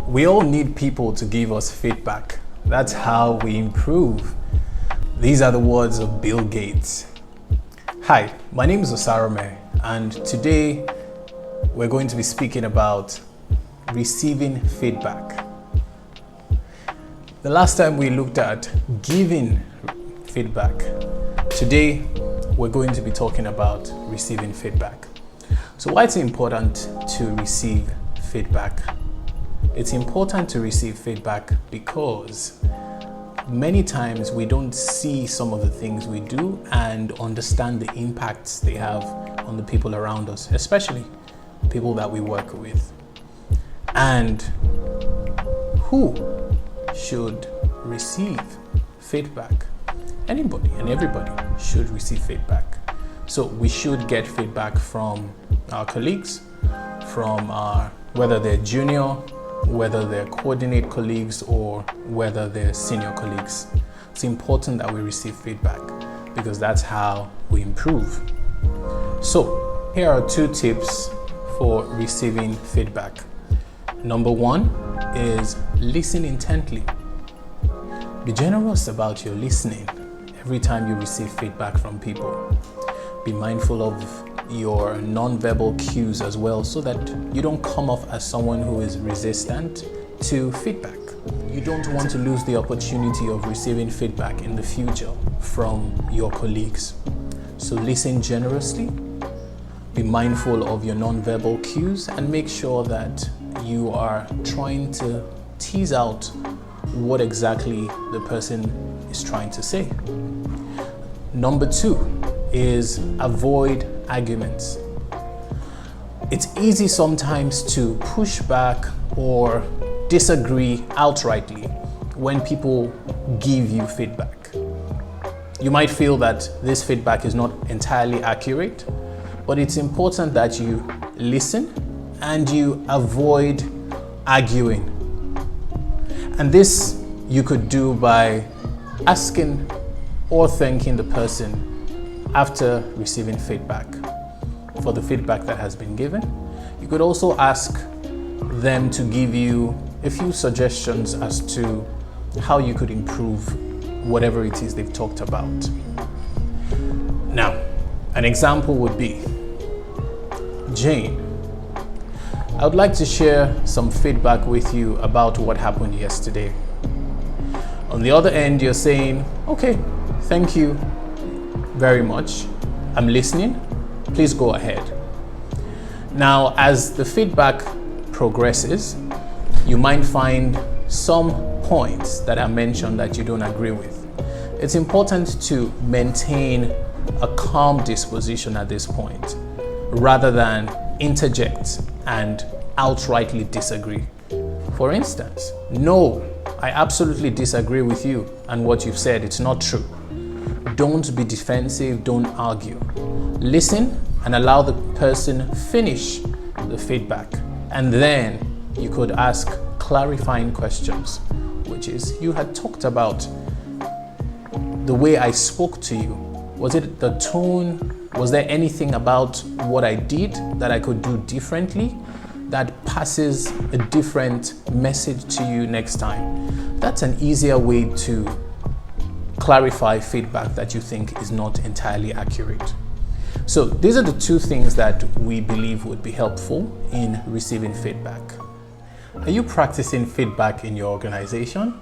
We all need people to give us feedback. That's how we improve. These are the words of Bill Gates. Hi, my name is Osarome, and today we're going to be speaking about receiving feedback. The last time we looked at giving feedback. Today we're going to be talking about receiving feedback. So why it's important to receive feedback? It's important to receive feedback because many times we don't see some of the things we do and understand the impacts they have on the people around us, especially people that we work with. And who should receive feedback? Anybody and everybody should receive feedback. So we should get feedback from our colleagues, from whether they're junior, whether they're coordinate colleagues, or whether they're senior colleagues. It's important that we receive feedback because that's how we improve. So here are 2 tips for receiving feedback. Number 1 is listen intently. Be generous about your listening every time you receive feedback from people. Be mindful of your non-verbal cues as well, so that you don't come off as someone who is resistant to feedback. You don't want to lose the opportunity of receiving feedback in the future from your colleagues. So listen generously, be mindful of your non-verbal cues, and make sure that you are trying to tease out what exactly the person is trying to say. Number 2 is avoid arguments. It's easy sometimes to push back or disagree outrightly when people give you feedback. You might feel that this feedback is not entirely accurate, but it's important that you listen and you avoid arguing. And this you could do by asking or thanking the person after receiving feedback for the feedback that has been given. You could also ask them to give you a few suggestions as to how you could improve whatever it is they've talked about. Now, an example would be, Jane, I would like to share some feedback with you about what happened yesterday. On the other end, you're saying, okay, thank you very much. I'm listening. Please go ahead. Now, as the feedback progresses, you might find some points that are mentioned that you don't agree with. It's important to maintain a calm disposition at this point, rather than interject and outrightly disagree. For instance, no, I absolutely disagree with you and what you've said. It's not true. Don't be defensive, don't argue. Listen and allow the person finish the feedback. And then you could ask clarifying questions, which is, you had talked about the way I spoke to you. Was it the tone? Was there anything about what I did that I could do differently that passes a different message to you next time? That's an easier way to clarify feedback that you think is not entirely accurate. So these are the 2 things that we believe would be helpful in receiving feedback. Are you practicing feedback in your organization?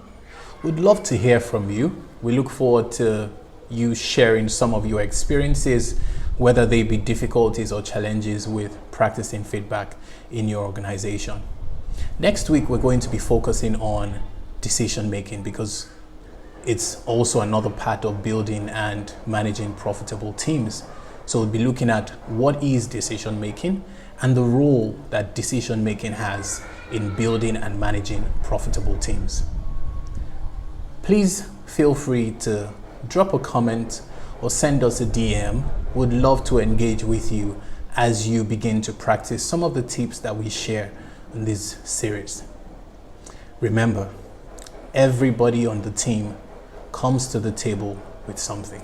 We'd love to hear from you. We look forward to you sharing some of your experiences, whether they be difficulties or challenges with practicing feedback in your organization. Next week, we're going to be focusing on decision making, because it's also another part of building and managing profitable teams. So we'll be looking at what is decision making and the role that decision making has in building and managing profitable teams. Please feel free to drop a comment or send us a DM. We'd love to engage with you as you begin to practice some of the tips that we share in this series. Remember, everybody on the team comes to the table with something.